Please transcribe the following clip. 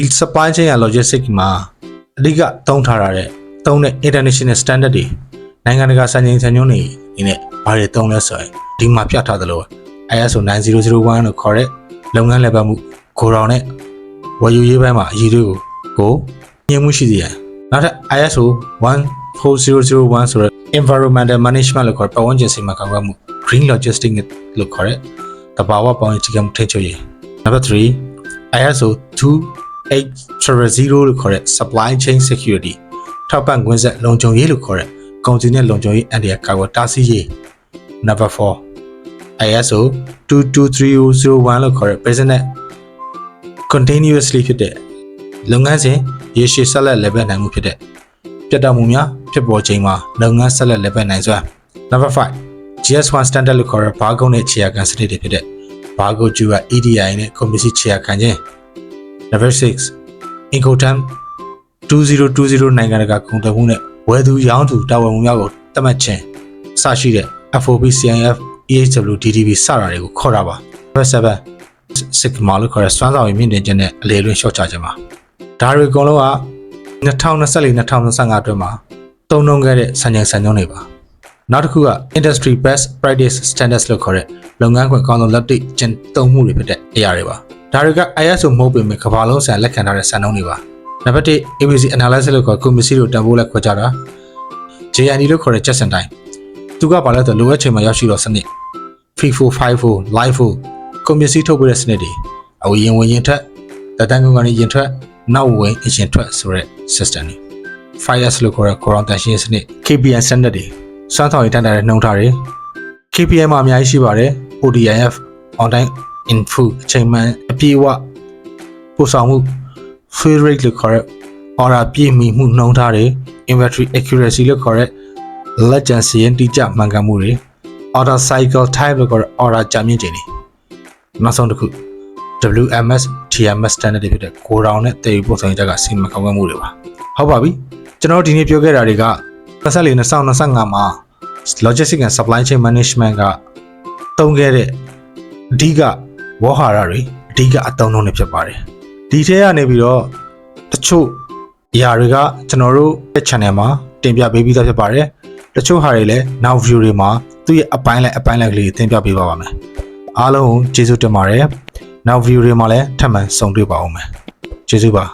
ဒီ supply chain ရ logistics မှာအဓိကသုံးထားတဲ့ international standard တွေနိုင်ငံတကာစံချိန်စံညွှန်းတွေအနေနဲ့ဘာတွေသုံးလဲဆိုရင်ဒီမှာပြထားသလို ISO 9001လို့ခေါ်တဲ့လုပ်ငန်းလည်ပတ်မှုဂိုဒေါင်နဲ့ဝယ်ယူရေးပိုင်းမှာအရေးတွေကိုညှိမှုရှိသေးတယ်နောက်ထပ် ISO 14001ဆိုတဲ့ environmental management လို့ခေါ်တဲ့ပတ်ဝန်းကျင်စီမံခန့်ခွဲမှု green logistics လို့ခေါ်တဲ့သဘာဝပတ်ဝန်းကျင်မှုထိန်းချုပ်ရေး Number 3 ISO 2800လို့ခေါ်တဲ့ supply chain security ထောက်ပံ့ကွင်းဆက်လုံခြုံရေးလို့ခေါ်တဲ့ကုန်စည်နဲ့လုံခြုံရေးအန္တရာယ်ကာကွယ်တားဆီးရေး Number 4 ISO 22301လို့ခေါ်တဲ့ business continuously ဖြစ်တဲ့လုပ်ငန်းစဉ်ရေရှည်ဆက်လက်လည်ပတ်နိုင်မှုဖြစ်တဲ့ပြတ်တောက်မှုများဖြစ်ပေါ်ချိန်မှာလုပ်ငန်းဆက်လက်လည်ပတ်နိုင်စွမ်း Number 5 GS1 standard လို့ခေါ်တဲ့ဘာကုန်းနဲ့ခြေရာခံစနစ်တွေဖြစ်တဲ့ဘာကုန်းကျူက EDI နဲ့ကွန်ပျူတာခြေရာခံခြင်း Number 6 Incoterm 2020နိုင်ငံတကာကုန်သွယ်မှုနဲ့ဝယ်သူရောင်းသူတာဝန်မှုများကိုသတ်မှတ်ခြင်းအစရှိတဲ့ FOB CIF EHW DDB စတာတွေကိုခေါ်တာပါ Number 7 Sigma လို့ခေါ်တဲ့စွမ်းဆောင်ရည်မြင့်တင်ခြင်းနဲ့အလေလွင့်လျှော့ချခြင်းပါဒါတွေအကုန်လုံးက2024-2025အတွင်းမှာသုံးနှုန်းခဲ့တဲ့စံချိန်စံညွှန်းတွေပါနောက်တစ်ခုက Industry Best Practice Standards လို့ခေါ်တဲ့လုပ်ငန်းခွင်အကောင်းဆုံးလက်တွေ့ကျင့်သုံးမှုတွေဖြစ်တဲ့အရာတွေပါဒါတွေက ISO မဟုတ်ပေမဲ့ကမ္ဘာလုံးဆိုင်လက်ခံထားတဲ့စံနှုန်းတွေပါနံပါတ်1 ABC Analysis လို့ခေါ်ကွန်ပျူတာတို့တန်ဖိုးလက်ခွဲကြတာ JNE လို့ခေါ်တဲ့ Just in Time သူကဘာလဲဆိုလိုအပ်ချိန်မှာရောက်ရှိတော့စနစ် FIFO 54 LIFO ကွန်ပျူတာထုတ်ပေးတဲ့စနစ်တွေအဝရင်ဝင်ရင်ထွက်တတန်းကုန်ကနေရင်ထွက်နောက်ဝင်အရင်ထွက်ဆိုတဲ့ system တွေ FIRES လို့ခေါ်တဲ့ Ground Tension စနစ် KPI standard တွေစွမ်းဆောင်ရည်တန်းတဲ့နှုံထားတွေ KPI မှာအများကြီးရှိပါတယ် ODIF on time in full အချိန်မှန်အပြည့်အဝပို့ဆောင်မှု fill rate လို့ခေါ်တဲ့ order ပြည့်မီမှုနှုံထားတွေ inventory accuracy လို့ခေါ်တဲ့လက်ကျန်စီရင်တိကျမှန်ကန်မှုတွေ order cycle time လို့ခေါ်တဲ့ order ကြာမြင့်ချိန်တွေနောက်ဆုံးတစ်ခု WMS TMS standard တွေဖြစ်တဲ့ကိုဒေါင်နဲ့တည်ယူပို့ဆောင်ရေးကစီမံခန့်ခွဲမှုတွေပါဟုတ်ပါပြီကျွန်တော်ဒီနေ့ပြောခဲ့တာတွေက2024-2025မှာ logistics and supply chain management ကသုံးခဲ့တဲ့အဓိကဝေါ်ဟာရတွေအဓိကအသုံးအနှုန်းတွေဖြစ်ပါတယ်ဒီထဲကနေပြီးတော့တချို့အရာတွေကကျွန်တော်တို့ရဲ့ channel မှာတင်ပြပေးပြီးသားဖြစ်ပါတယ်တချို့ဟာတွေလည်းနောက် view တွေမှာသူ့ရဲ့အပိုင်းလိုက်ကလေးတင်ပြပေးပါမယ်အားလုံးကိုကျေးဇူးတင်ပါတယ်နောက် view တွေမှာလည်းထပ်မံဆုံတွေ့ပါဦးမယ်ကျေးဇူးပါ